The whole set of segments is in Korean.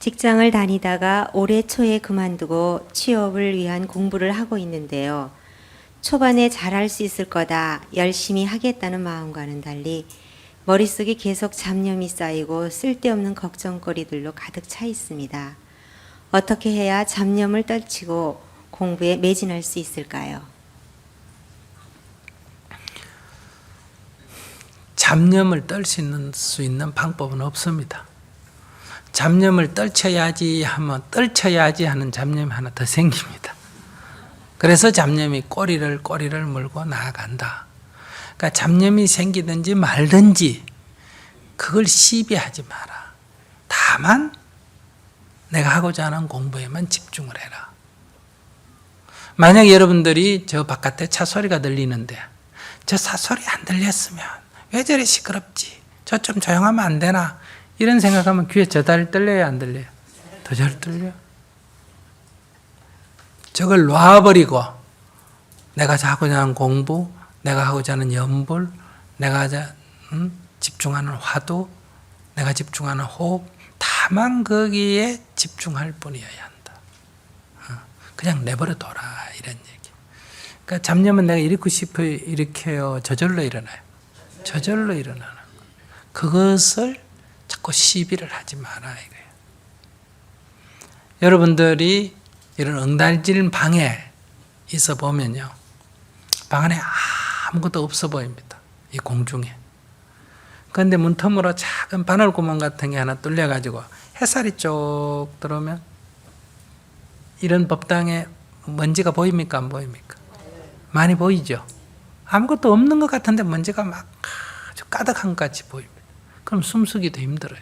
직장을 다니다가 올해 초에 그만두고 취업을 위한 공부를 하고 있는데요. 초반에 잘할 수 있을 거다, 열심히 하겠다는 마음과는 달리 머릿속에 계속 잡념이 쌓이고 쓸데없는 걱정거리들로 가득 차 있습니다. 어떻게 해야 잡념을 떨치고 공부에 매진할 수 있을까요? 잡념을 떨치는 수 있는 방법은 없습니다. 잡념을 떨쳐야지 하는 잡념이 하나 더 생깁니다. 그래서 잡념이 꼬리를 물고 나아간다. 그러니까 잡념이 생기든지 말든지 그걸 시비하지 마라. 다만 내가 하고자 하는 공부에만 집중을 해라. 만약 여러분들이 저 바깥에 차 소리가 들리는데 저 차 소리 안 들렸으면 왜 저리 시끄럽지? 저 좀 조용하면 안 되나? 이런 생각하면 귀에 저 달 들려요, 안 들려요? 더 잘 들려. 저걸 놔버리고 내가 하고자 하는 공부, 내가 하고자 하는 연불, 내가 집중하는 화두, 내가 집중하는 호흡, 다만 거기에 집중할 뿐이어야 한다. 그냥 내버려둬라, 이런 얘기. 그러니까 잡념은 내가 일으키고 싶어요, 일으켜요, 저절로 일어나요. 저절로 일어나는 거예요. 그것을 자꾸 시비를 하지 마라, 이거예요. 여러분들이 이런 응달질 방에 있어 보면요, 방 안에 아무것도 없어 보입니다. 이 공중에. 그런데 문틈으로 작은 바늘구멍 같은 게 하나 뚫려가지고 햇살이 쭉 들어오면 이런 법당에 먼지가 보입니까, 안 보입니까? 많이 보이죠? 아무것도 없는 것 같은데 먼지가 막 아주 가득한 것 같이 보입니다. 그럼 숨쉬기도 힘들어요.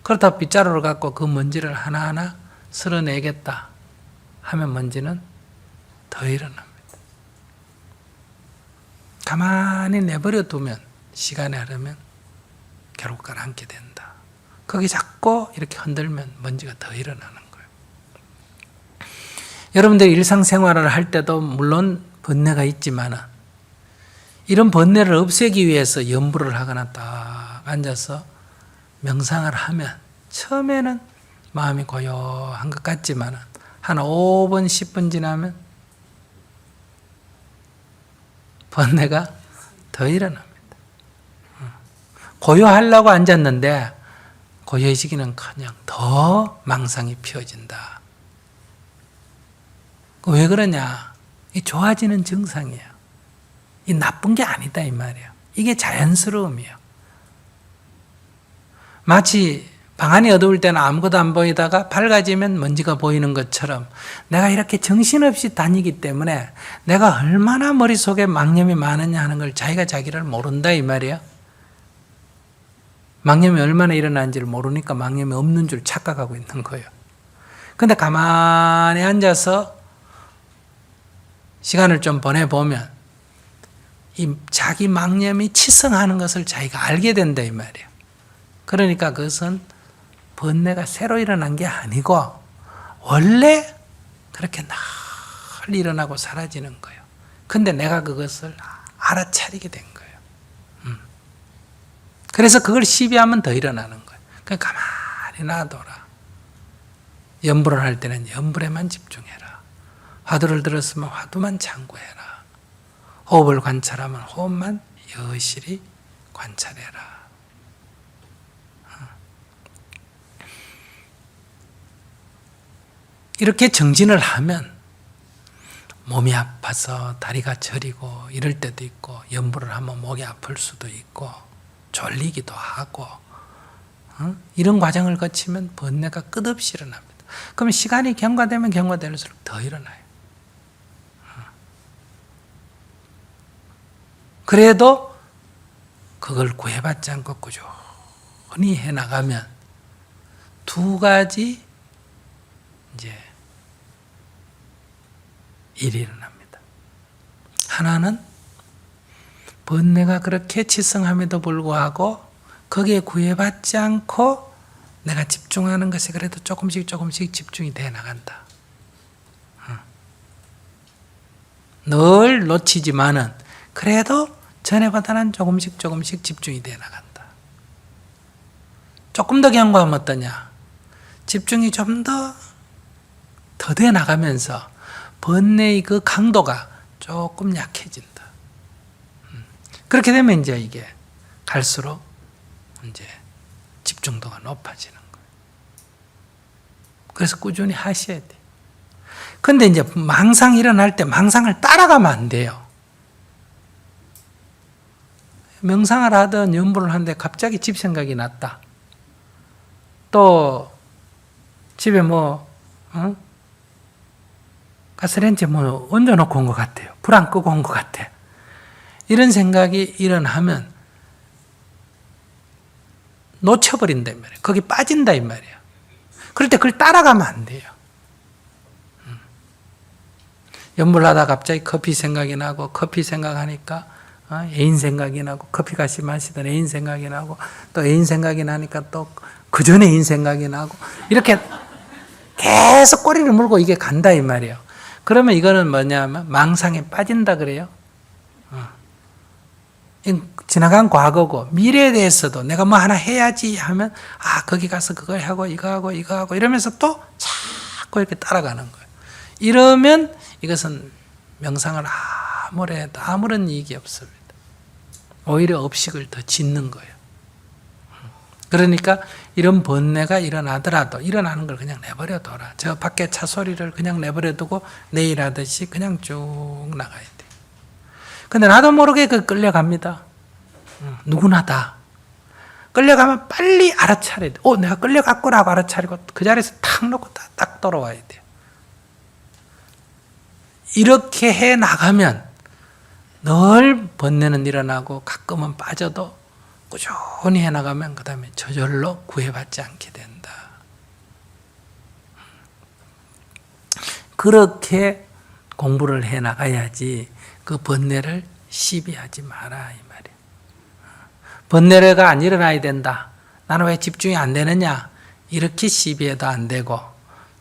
그렇다고 빗자루를 갖고 그 먼지를 하나하나 쓸어내겠다 하면 먼지는 더 일어납니다. 가만히 내버려 두면 시간이 흐르면 결국 가라앉게 된다. 거기 자꾸 이렇게 흔들면 먼지가 더 일어나는 거예요. 여러분들이 일상생활을 할 때도 물론 번뇌가 있지만 이런 번뇌를 없애기 위해서 염불을 하거나 딱 앉아서 명상을 하면 처음에는 마음이 고요한 것 같지만 한 5분, 10분 지나면 번뇌가 더 일어납니다. 고요하려고 앉았는데 고요해지기는커녕 더 망상이 피어진다. 왜 그러냐? 이 좋아지는 증상이에요. 이 나쁜 게 아니다, 이 말이에요. 이게 자연스러움이에요. 마치 방 안이 어두울 때는 아무것도 안 보이다가 밝아지면 먼지가 보이는 것처럼 내가 이렇게 정신없이 다니기 때문에 내가 얼마나 머릿속에 망념이 많으냐 하는 걸 자기를 모른다, 이 말이에요. 망념이 얼마나 일어나는지를 모르니까 망념이 없는 줄 착각하고 있는 거예요. 근데 가만히 앉아서 시간을 좀 보내보면 이 자기 망념이 치성하는 것을 자기가 알게 된다, 이 말이에요. 그러니까 그것은 번뇌가 새로 일어난 게 아니고 원래 그렇게 늘 일어나고 사라지는 거예요. 근데 내가 그것을 알아차리게 된 거예요. 그래서 그걸 시비하면 더 일어나는 거예요. 그러니까 가만히 놔둬라. 염불을 할 때는 염불에만 집중해라. 화두를 들었으면 화두만 참고해라. 호흡을 관찰하면 호흡만 여실히 관찰해라. 이렇게 정진을 하면 몸이 아파서 다리가 저리고 이럴 때도 있고 염불을 하면 목이 아플 수도 있고 졸리기도 하고 이런 과정을 거치면 번뇌가 끝없이 일어납니다. 그럼 시간이 경과되면 경과될수록 더 일어나요. 그래도 그걸 구애받지 않고 꾸준히 해나가면 두 가지 이제 일이 일어납니다. 하나는 번뇌가 그렇게 치성함에도 불구하고 거기에 구애받지 않고 내가 집중하는 것이 그래도 조금씩 집중이 돼 나간다. 늘 놓치지만은 그래도 전에보다는 조금씩 집중이 돼 나간다. 조금 더 경과하면 어떠냐? 집중이 좀 더뎌 나가면서 번뇌의 그 강도가 조금 약해진다. 그렇게 되면 이제 이게 갈수록 이제 집중도가 높아지는 거예요. 그래서 꾸준히 하셔야 돼요. 근데 이제 망상이 일어날 때 망상을 따라가면 안 돼요. 명상을 하든 연불을 하는데 갑자기 집 생각이 났다. 또 집에 가스레인지 얹어놓고 온 것 같아요. 불 안 끄고 온 것 같아. 이런 생각이 일어나면 놓쳐버린다 이 말이에요. 거기 빠진다 이 말이에요. 그럴 때 그걸 따라가면 안 돼요. 연불하다 갑자기 커피 생각이 나고, 커피 생각하니까 애인 생각이 나고, 커피 같이 마시던 애인 생각이 나고, 또 애인 생각이 나니까 또 그 전에 애인 생각이 나고, 이렇게 계속 꼬리를 물고 이게 간다 이 말이에요. 그러면 이거는 뭐냐면 망상에 빠진다 그래요. 지나간 과거고, 미래에 대해서도 내가 뭐 하나 해야지 하면 거기 가서 그걸 하고 이거 하고 이거 하고 이러면서 또 자꾸 이렇게 따라가는 거예요. 이러면 이것은 명상을 아무리 해도 아무런 이익이 없습니다. 오히려 업식을 더 짓는 거예요. 그러니까 이런 번뇌가 일어나더라도 일어나는 걸 그냥 내버려 둬라. 저 밖에 차 소리를 그냥 내버려 두고 내일 하듯이 그냥 쭉 나가야 돼요. 근데 나도 모르게 그 끌려갑니다. 누구나 다. 끌려가면 빨리 알아차려야 돼. 내가 끌려갔구나고 알아차리고 그 자리에서 탁 놓고 딱 돌아와야 돼요. 이렇게 해 나가면 늘 번뇌는 일어나고 가끔은 빠져도 꾸준히 해 나가면 그 다음에 저절로 구애받지 않게 된다. 그렇게 공부를 해 나가야지 그 번뇌를 시비하지 마라 이 말이에요. 번뇌가 안 일어나야 된다. 나는 왜 집중이 안 되느냐? 이렇게 시비해도 안 되고,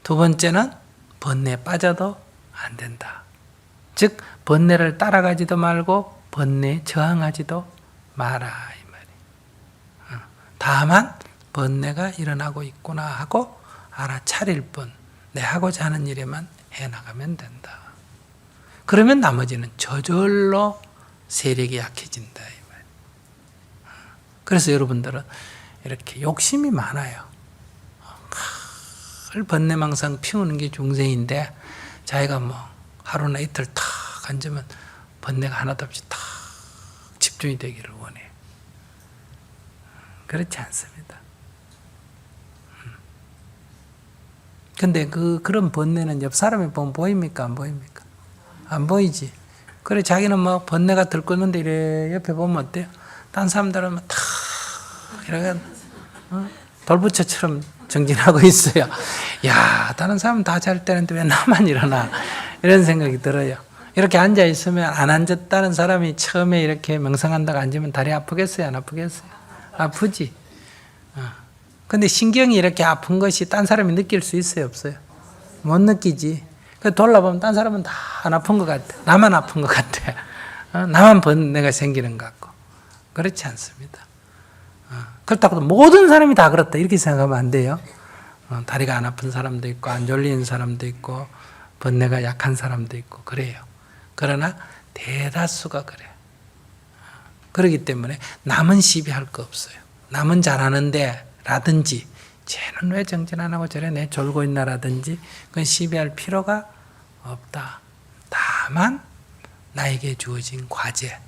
두 번째는 번뇌에 빠져도 안 된다. 즉 번뇌를 따라가지도 말고 번뇌에 저항하지도 마라 이 말이에요. 다만 번뇌가 일어나고 있구나 하고 알아차릴 뿐, 내 하고자 하는 일에만 해나가면 된다. 그러면 나머지는 저절로 세력이 약해진다 이 말이에요. 그래서 여러분들은 이렇게 욕심이 많아요. 번뇌망상 피우는 게 중생인데 자기가 하루나 이틀 탁 앉으면 번뇌가 하나도 없이 탁 집중이 되기를 원해요. 그렇지 않습니다. 근데 그런 번뇌는 옆 사람이 보면 보입니까? 안 보입니까? 안 보이지. 그래 자기는 번뇌가 들끓는데 이래 옆에 보면 어때요? 딴 사람들은 탁 이렇게 돌부처처럼 정진하고 있어요. 야, 다른 사람은 다 잘 때는데 왜 나만 일어나? 이런 생각이 들어요. 이렇게 앉아 있으면 안 앉았다는 사람이 처음에 이렇게 명상한다고 앉으면 다리 아프겠어요? 안 아프겠어요? 아프지. 근데 신경이 이렇게 아픈 것이 딴 사람이 느낄 수 있어요? 없어요? 못 느끼지. 돌아보면 딴 사람은 다 안 아픈 것 같아. 나만 아픈 것 같아. 나만 번뇌가 생기는 것 같고. 그렇지 않습니다. 그렇다고 모든 사람이 다 그렇다 이렇게 생각하면 안 돼요. 다리가 안 아픈 사람도 있고 안 졸리는 사람도 있고 번뇌가 약한 사람도 있고 그래요. 그러나 대다수가 그래요. 그렇기 때문에 남은 시비할 거 없어요. 남은 잘하는데 라든지 쟤는 왜 정진 안 하고 저래 내 졸고 있나 라든지 그건 시비할 필요가 없다. 다만 나에게 주어진 과제,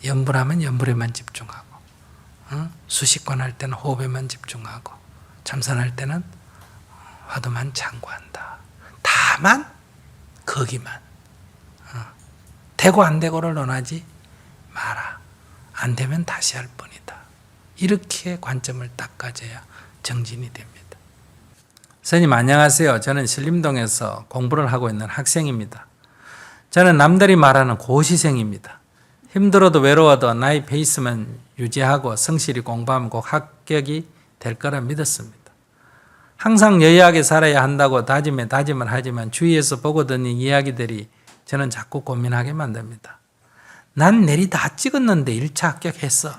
연불하면 연불에만 집중하고 수식관 할 때는 호흡에만 집중하고 참선할 때는 화두만 참고한다. 다만 거기만 되고 안 되고를 논하지 마라. 안 되면 다시 할 뿐이다. 이렇게 관점을 딱 가져야 정진이 됩니다. 스님 안녕하세요. 저는 신림동에서 공부를 하고 있는 학생입니다. 저는 남들이 말하는 고시생입니다. 힘들어도 외로워도 나의 페이스만 유지하고 성실히 공부하면 꼭 합격이 될 거라 믿었습니다. 항상 여유하게 살아야 한다고 다짐을 하지만 주위에서 보고 듣는 이야기들이 저는 자꾸 고민하게 만듭니다. 난 내리 다 찍었는데 1차 합격했어.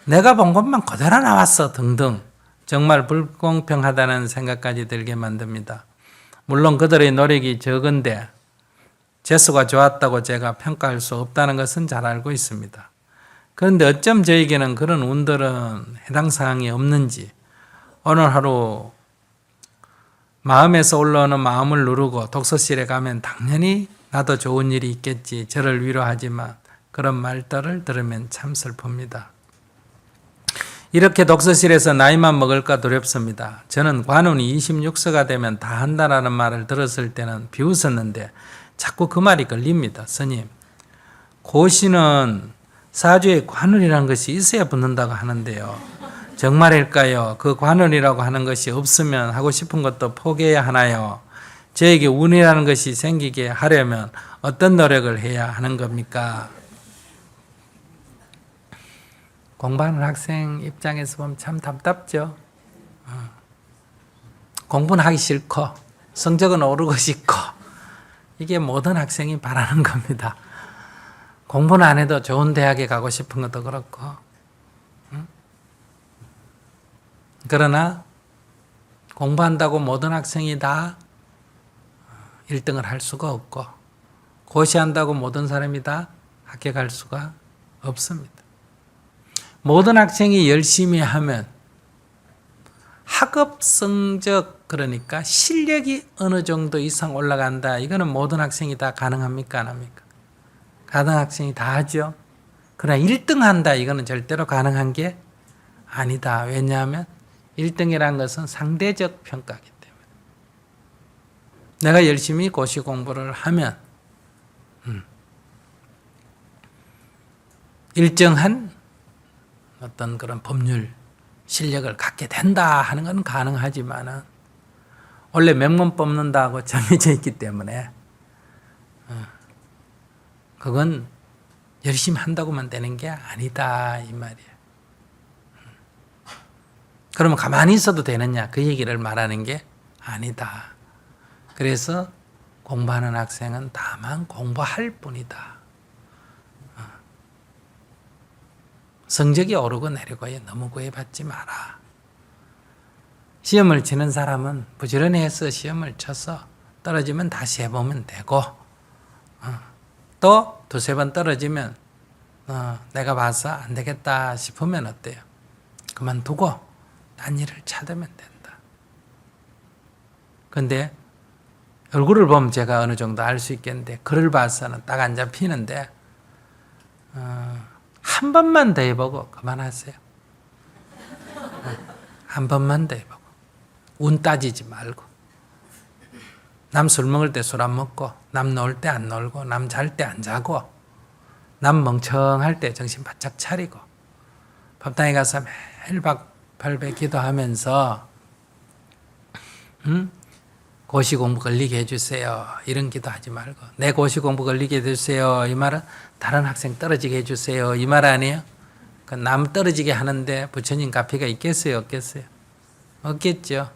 내가 본 것만 그대로 나왔어 등등 정말 불공평하다는 생각까지 들게 만듭니다. 물론 그들의 노력이 적은데 재수가 좋았다고 제가 평가할 수 없다는 것은 잘 알고 있습니다. 그런데 어쩜 저에게는 그런 운들은 해당 사항이 없는지 오늘 하루 마음에서 올라오는 마음을 누르고 독서실에 가면 당연히 나도 좋은 일이 있겠지 저를 위로하지만 그런 말들을 들으면 참 슬픕니다. 이렇게 독서실에서 나이만 먹을까 두렵습니다. 저는 관운이 26서가 되면 다 한다라는 말을 들었을 때는 비웃었는데 자꾸 그 말이 걸립니다. 스님, 고시는 사주에 관운이라는 것이 있어야 붙는다고 하는데요. 정말일까요? 그 관운이라고 하는 것이 없으면 하고 싶은 것도 포기해야 하나요? 저에게 운이라는 것이 생기게 하려면 어떤 노력을 해야 하는 겁니까? 공부하는 학생 입장에서 보면 참 답답죠. 공부는 하기 싫고 성적은 오르고 싶고 이게 모든 학생이 바라는 겁니다. 공부는 안 해도 좋은 대학에 가고 싶은 것도 그렇고 그러나 공부한다고 모든 학생이 다 1등을 할 수가 없고 고시한다고 모든 사람이 다 합격할 수가 없습니다. 모든 학생이 열심히 하면 학업 성적 그러니까 실력이 어느 정도 이상 올라간다. 이거는 모든 학생이 다 가능합니까? 안 합니까? 가능한 학생이 다 하죠. 그러나 1등 한다. 이거는 절대로 가능한 게 아니다. 왜냐하면 1등이라는 것은 상대적 평가이기 때문에. 내가 열심히 고시 공부를 하면 일정한 어떤 그런 법률 실력을 갖게 된다 하는 건 가능하지만 원래 명문 뽑는다고 정해져 있기 때문에 그건 열심히 한다고만 되는 게 아니다 이 말이에요. 그러면 가만히 있어도 되느냐 그 얘기를 말하는 게 아니다. 그래서 공부하는 학생은 다만 공부할 뿐이다. 성적이 오르고 내리고에 너무 구애받지 마라. 시험을 치는 사람은 부지런히 해서 시험을 쳐서 떨어지면 다시 해보면 되고 또 두세 번 떨어지면 내가 봐서 안 되겠다 싶으면 어때요? 그만두고 딴 일을 찾으면 된다. 근데 얼굴을 보면 제가 어느 정도 알 수 있겠는데 글을 봐서는 딱 안 잡히는데 한 번만 더 해보고 그만하세요. 한 번만 더 해보고 운 따지지 말고 남 술 먹을 때 술 안 먹고 남 놀 때 안 놀고 남 잘 때 안 자고 남 멍청할 때 정신 바짝 차리고 법당에 가서 매일 발배 기도하면서 고시 공부 걸리게 해주세요. 이런 기도하지 말고 내 고시 공부 걸리게 해주세요. 이 말은 다른 학생 떨어지게 해주세요. 이 말 아니에요? 남 떨어지게 하는데 부처님 가피가 있겠어요? 없겠어요? 없겠죠.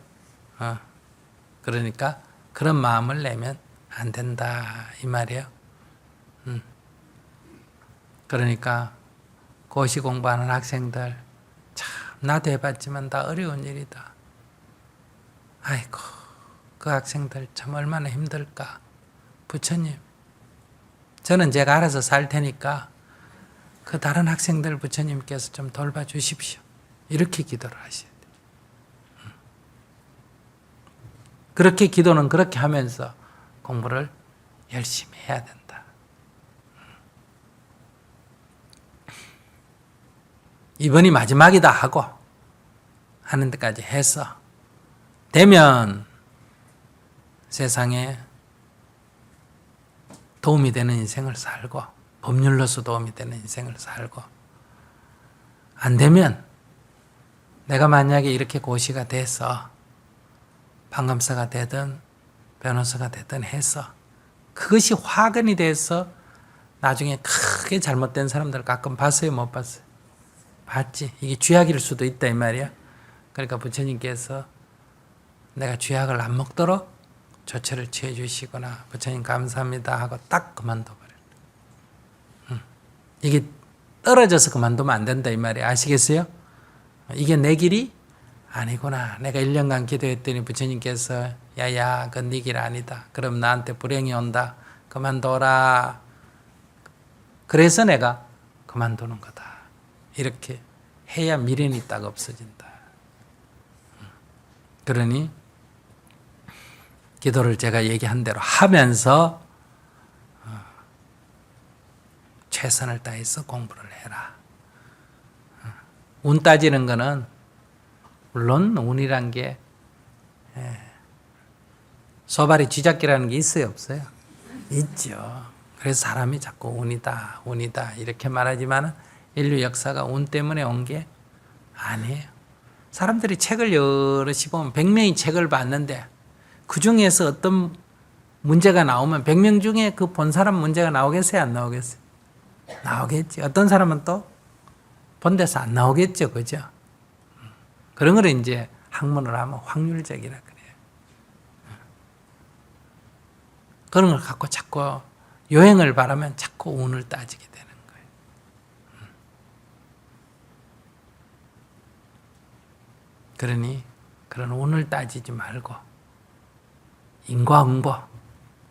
그러니까 그런 마음을 내면 안 된다 이 말이에요. 그러니까 고시 공부하는 학생들 참 나도 해봤지만 다 어려운 일이다. 아이고 그 학생들 참 얼마나 힘들까. 부처님 저는 제가 알아서 살 테니까 그 다른 학생들 부처님께서 좀 돌봐주십시오. 이렇게 기도를 하셔야 돼요. 그렇게 기도는 그렇게 하면서 공부를 열심히 해야 된다. 이번이 마지막이다 하고 하는 데까지 해서 되면 세상에 도움이 되는 인생을 살고 법률로서 도움이 되는 인생을 살고 안 되면 내가 만약에 이렇게 고시가 돼서 판검사가 되든 변호사가 되든 해서 그것이 화근이 돼서 나중에 크게 잘못된 사람들 가끔 봤어요? 못 봤어요? 봤지. 이게 쥐약일 수도 있다 이 말이야. 그러니까 부처님께서 내가 쥐약을 안 먹도록 조처를 취해 주시거나 부처님 감사합니다 하고 딱 그만둬 버려. 이게 떨어져서 그만두면 안 된다 이 말이야. 아시겠어요? 이게 내 길이 아니구나. 내가 1년간 기도했더니 부처님께서 야야 그건 네 길 아니다. 그럼 나한테 불행이 온다. 그만둬라. 그래서 내가 그만두는 거다. 이렇게 해야 미련이 딱 없어진다. 그러니 기도를 제가 얘기한 대로 하면서 최선을 다해서 공부를 해라. 운 따지는 거는 물론 운이란 게 소발이 쥐잡기라는 게 있어요, 없어요? 있죠. 그래서 사람이 자꾸 운이다, 운이다 이렇게 말하지만 인류 역사가 운 때문에 온 게 아니에요. 사람들이 책을 여럿이 보면 100명이 책을 봤는데 그 중에서 어떤 문제가 나오면 100명 중에 그 본 사람 문제가 나오겠어요, 안 나오겠어요? 나오겠지. 어떤 사람은 또 본 데서 안 나오겠죠, 그죠? 그런 걸 이제 학문을 하면 확률적이라 그래요. 그런 걸 갖고 자꾸 요행을 바라면 자꾸 운을 따지게 되는 거예요. 그러니 그런 운을 따지지 말고 인과응보,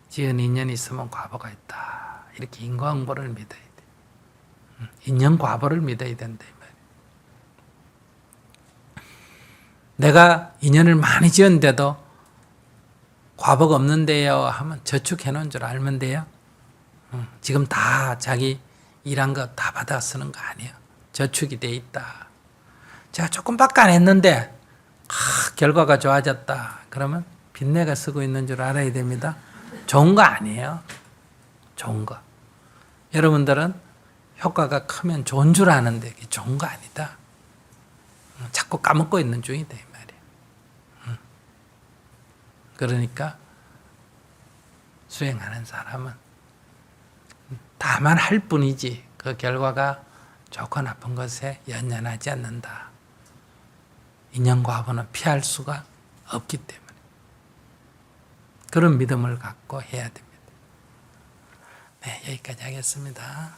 지은 인연이 있으면 과보가 있다. 이렇게 인과응보를 믿어야 돼. 인연 과보를 믿어야 된다. 이 말이에요. 내가 인연을 많이 지었는데도 과보가 없는데요 하면 저축해 놓은 줄 알면 돼요. 지금 다 자기 일한 거 다 받아 쓰는 거 아니에요. 저축이 돼 있다. 제가 조금밖에 안 했는데 결과가 좋아졌다. 그러면 빚내가 쓰고 있는 줄 알아야 됩니다. 좋은 거 아니에요. 좋은 거. 여러분들은 효과가 크면 좋은 줄 아는데 그게 좋은 거 아니다. 자꾸 까먹고 있는 중이다 이 말이에요. 그러니까 수행하는 사람은 다만 할 뿐이지 그 결과가 좋고 나쁜 것에 연연하지 않는다. 인연과보는 피할 수가 없기 때문에 그런 믿음을 갖고 해야 됩니다. 네, 여기까지 하겠습니다.